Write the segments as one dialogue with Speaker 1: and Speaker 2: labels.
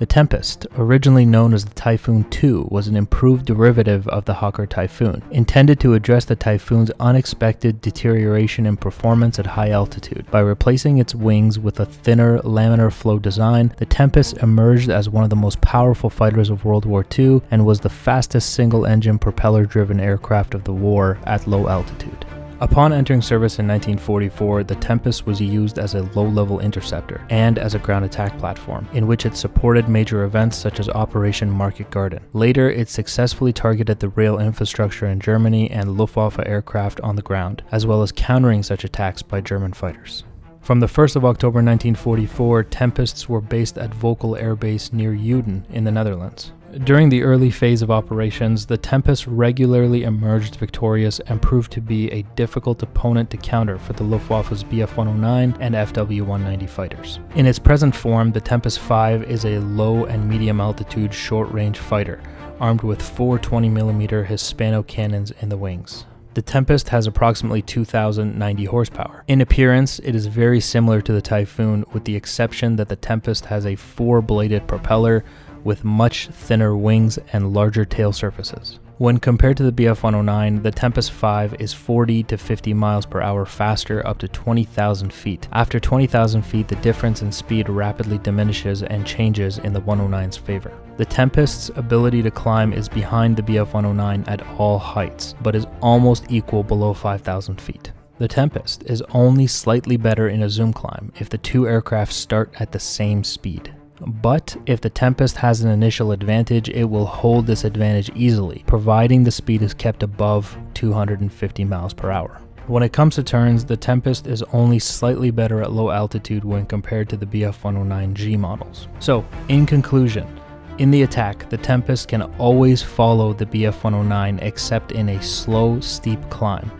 Speaker 1: The Tempest, originally known as the Typhoon II, was an improved derivative of the Hawker Typhoon, intended to address the Typhoon's unexpected deterioration in performance at high altitude. By replacing its wings with a thinner, laminar flow design, the Tempest emerged as one of the most powerful fighters of World War II and was the fastest single-engine propeller-driven aircraft of the war at low altitude. Upon entering service in 1944, the Tempest was used as a low-level interceptor and as a ground attack platform, in which it supported major events such as Operation Market Garden. Later, it successfully targeted the rail infrastructure in Germany and Luftwaffe aircraft on the ground, as well as countering such attacks by German fighters. From the 1st of October 1944, Tempests were based at Vokel Air Base near Uden in the Netherlands. During the early phase of operations, the Tempest regularly emerged victorious and proved to be a difficult opponent to counter for the Luftwaffe's Bf-109 and Fw-190 fighters. In its present form, the Tempest 5 is a low and medium altitude short-range fighter, armed with four 20mm Hispano cannons in the wings. The Tempest has approximately 2,090 horsepower. In appearance, it is very similar to the Typhoon, with the exception that the Tempest has a four-bladed propeller with much thinner wings and larger tail surfaces. When compared to the Bf-109, the Tempest 5 is 40 to 50 miles per hour faster up to 20,000 feet. After 20,000 feet, the difference in speed rapidly diminishes and changes in the 109's favor. The Tempest's ability to climb is behind the Bf-109 at all heights, but is almost equal below 5,000 feet. The Tempest is only slightly better in a zoom climb if the two aircraft start at the same speed. But if the Tempest has an initial advantage, it will hold this advantage easily, providing the speed is kept above 250 miles per hour. When it comes to turns, the Tempest is only slightly better at low altitude when compared to the Bf-109G models. So, in conclusion, in the attack, the Tempest can always follow the Bf-109 except in a slow, steep climb.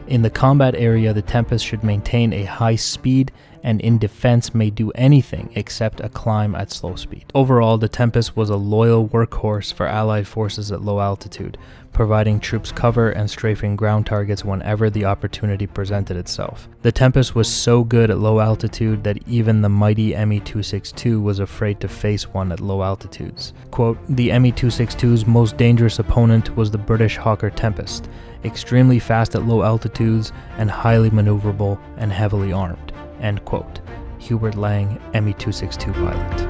Speaker 1: In the combat area, the Tempest should maintain a high speed, and in defense may do anything except a climb at slow speed. Overall, the Tempest was a loyal workhorse for Allied forces at low altitude, providing troops cover and strafing ground targets whenever the opportunity presented itself. The Tempest was so good at low altitude that even the mighty Me-262 was afraid to face one at low altitudes. Quote, "The Me-262's most dangerous opponent was the British Hawker Tempest, extremely fast at low altitudes and highly maneuverable and heavily armed." End quote. Hubert Lang, Me-262 pilot.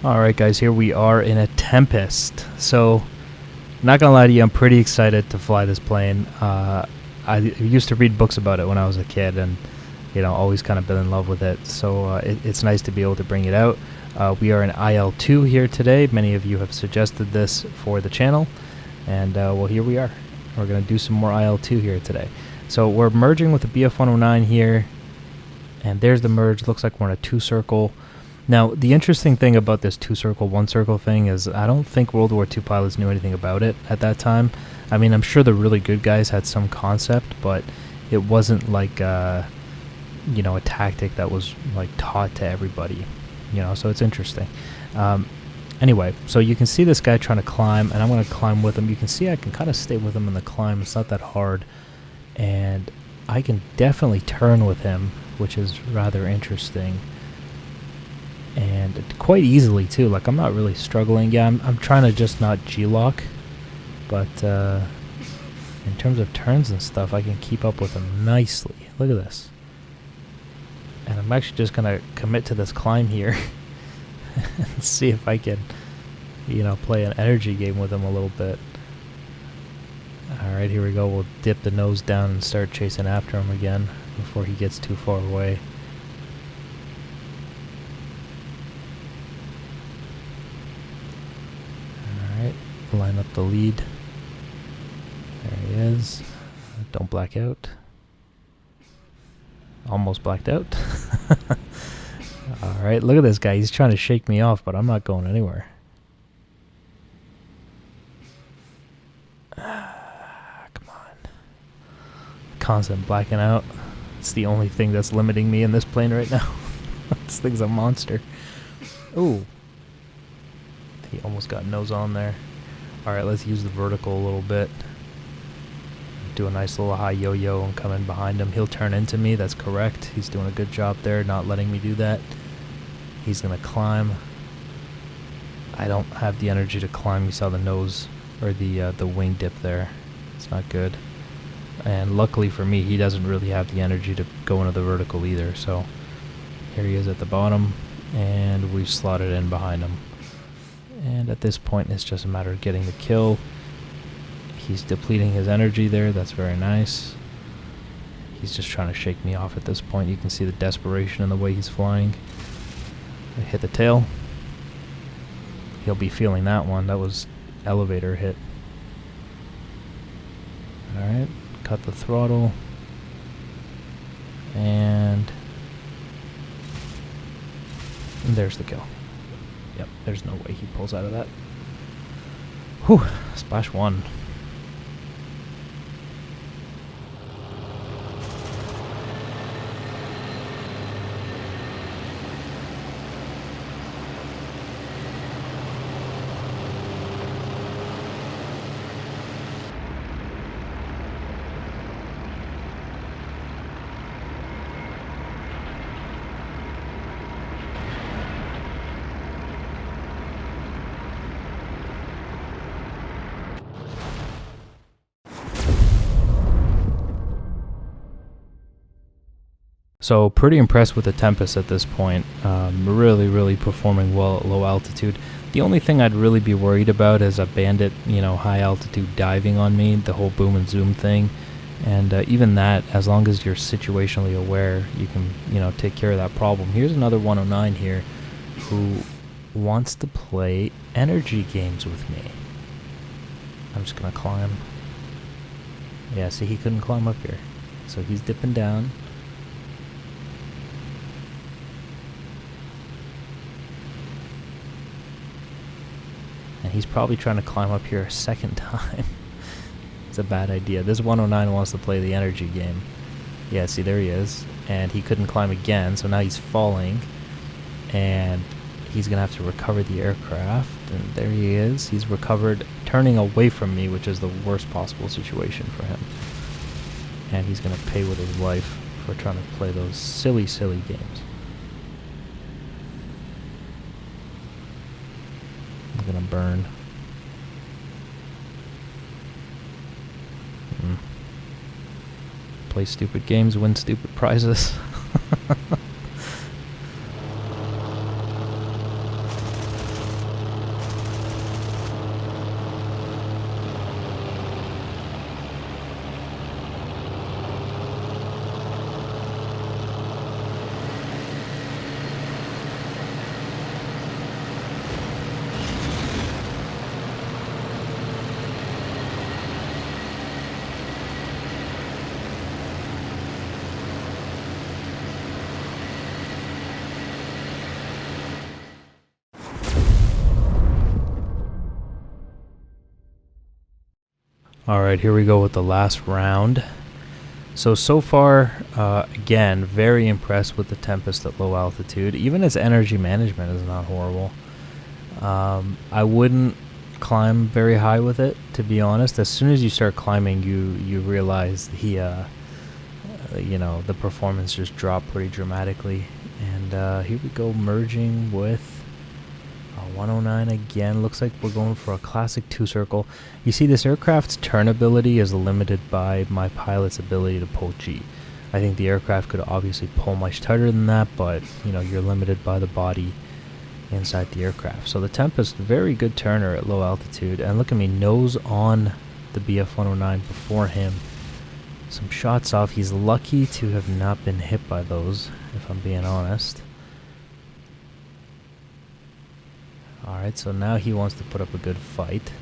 Speaker 1: Alright guys, here we are in a Tempest. So, not gonna lie to you, I'm pretty excited to fly this plane. I used to read books about it when I was a kid and, you know, always kind of been in love with it. So it's nice to be able to bring it out. We are in IL-2 here today. Many of you have suggested this for the channel. And, well, here we are. We're going to do some more IL-2 here today. So we're merging with the Bf-109 here. And there's the merge. Looks like we're in a two-circle. Now, the interesting thing about this two-circle, one-circle thing is I don't think World War II pilots knew anything about it at that time. I mean, I'm sure the really good guys had some concept, but it wasn't like, you know, a tactic that was, like, taught to everybody. You know, so it's interesting. Anyway, so you can see this guy trying to climb, and I'm going to climb with him. You can see I can kind of stay with him in the climb. It's not that hard. And I can definitely turn with him, which is rather interesting. And quite easily, too. Like, I'm not really struggling. Yeah, I'm trying to just not G-lock. But in terms of turns and stuff, I can keep up with him nicely. Look at this. And I'm actually just going to commit to this climb here and see if I can, you know, play an energy game with him a little bit. Alright, here we go. We'll dip the nose down and start chasing after him again before he gets too far away. Alright, line up the lead. There he is. Don't black out. Almost blacked out. Alright, look at this guy. He's trying to shake me off, but I'm not going anywhere. Come on. Constant blacking out. It's the only thing that's limiting me in this plane right now. This thing's a monster. Ooh. He almost got nose on there. Alright, let's use the vertical a little bit. Do a nice little high yo-yo and come in behind him. He'll turn into me, that's correct. He's doing a good job there, not letting me do that. He's gonna climb. I don't have the energy to climb. You saw the nose, or the wing dip there. It's not good. And luckily for me, he doesn't really have the energy to go into the vertical either, so here he is at the bottom, and we've slotted in behind him. And at this point, it's just a matter of getting the kill. He's depleting his energy there, that's very nice. He's just trying to shake me off at this point. You can see the desperation in the way he's flying. I hit the tail. He'll be feeling that one. That was elevator hit. Alright, cut the throttle. And there's the kill. Yep, there's no way he pulls out of that. Whew, splash one. So pretty impressed with the Tempest at this point. Really performing well at low altitude. The only thing I'd really be worried about is a bandit, high altitude diving on me, the whole boom and zoom thing. And even that, as long as you're situationally aware, you can, take care of that problem. Here's another 109 here who wants to play energy games with me. I'm just gonna climb. Yeah, see, he couldn't climb up here. So he's dipping down. And he's probably trying to climb up here a second time. It's a bad idea. This 109 wants to play the energy game. Yeah, see, there he is. And he couldn't climb again, so now he's falling. And he's going to have to recover the aircraft. And there he is. He's recovered, turning away from me, which is the worst possible situation for him. And he's going to pay with his life for trying to play those silly games. I'm gonna burn. Play stupid games, win stupid prizes. Alright, here we go with the last round. So far, again, very impressed with the Tempest at low altitude. Even its energy management is not horrible. I wouldn't climb very high with it, to be honest. As soon as you start climbing, you realize the performance just dropped pretty dramatically. And here we go, merging with 109 again. Looks like we're going for a classic two-circle. You see, this aircraft's turn ability is limited by my pilot's ability to pull G. I think the aircraft could obviously pull much tighter than that, but you're limited by the body inside the aircraft. So the Tempest, very good turner at low altitude, and look at me, nose on the Bf-109 before him. Some shots off. He's lucky to have not been hit by those, if I'm being honest. Alright, so now he wants to put up a good fight.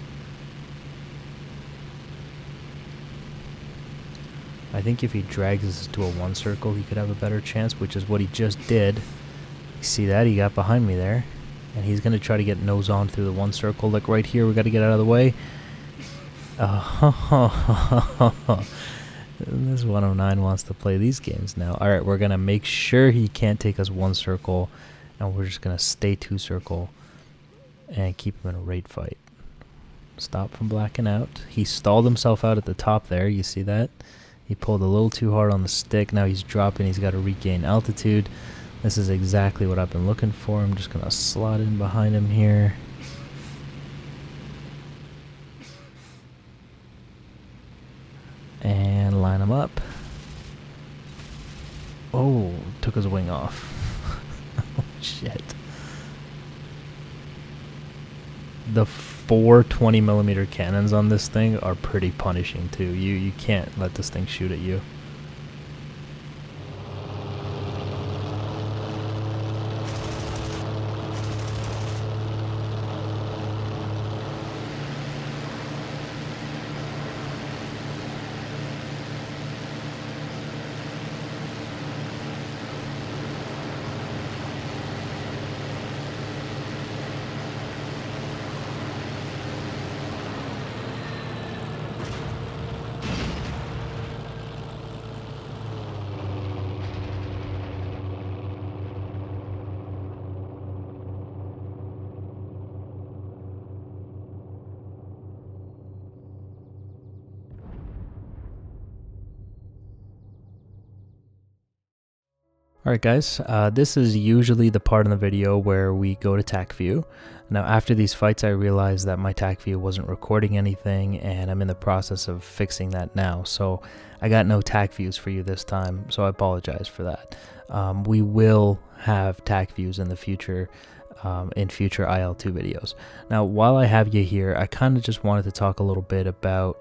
Speaker 1: I think if he drags this to a one circle, he could have a better chance, which is what he just did. You see that? He got behind me there. And he's going to try to get nose on through the one circle. Look, right here, we got to get out of the way. This 109 wants to play these games now. Alright, we're going to make sure he can't take us one circle, and we're just going to stay two circle and keep him in a rate fight. Stop from blacking out. He stalled himself out at the top there. You see that? He pulled a little too hard on the stick. Now he's dropping. He's got to regain altitude. This is exactly what I've been looking for. I'm just going to slot in behind him here. And line him up. Oh, took his wing off. Oh, shit. The 4 20mm cannons on this thing are pretty punishing too. You can't let this thing shoot at you. Alright guys, this is usually the part in the video where we go to Tacview. Now after these fights I realized that my Tacview wasn't recording anything, and I'm in the process of fixing that now. So I got no Tacviews for you this time, so I apologize for that. We will have Tacviews in the future, in future IL-2 videos. Now while I have you here, I kind of just wanted to talk a little bit about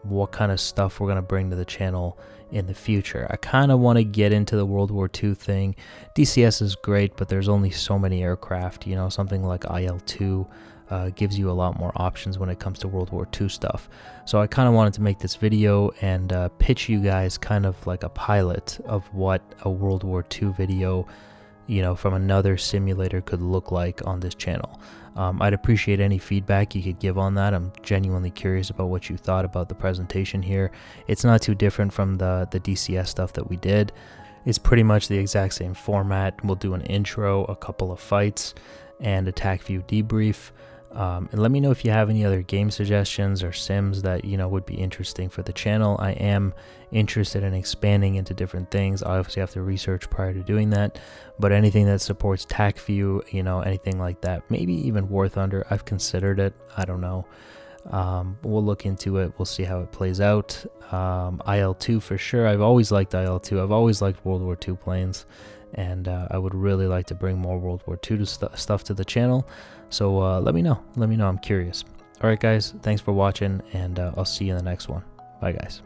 Speaker 1: what kind of stuff we're going to bring to the channel in the future. I kind of want to get into the World War II thing. DCS is great, but there's only so many aircraft. You know, something like IL-2 gives you a lot more options when it comes to World War II stuff. So I kind of wanted to make this video and pitch you guys kind of like a pilot of what a World War II video, you know, from another simulator could look like on this channel. I'd appreciate any feedback you could give on that. I'm genuinely curious about what you thought about the presentation here. It's not too different from the DCS stuff that we did. It's pretty much the exact same format. We'll do an intro, a couple of fights, and a Tacview debrief. And let me know if you have any other game suggestions or sims that, you know, would be interesting for the channel. I am interested in expanding into different things. I obviously have to research prior to doing that, but anything that supports Tacview, you know, anything like that, maybe even War Thunder, I've considered it. I don't know. We'll look into it. We'll see how it plays out. IL-2 for sure. I've always liked IL-2. I've always liked World War II planes, and I would really like to bring more World War II stuff to the channel. So let me know. I'm curious. All right, guys, thanks for watching, and I'll see you in the next one. Bye, guys.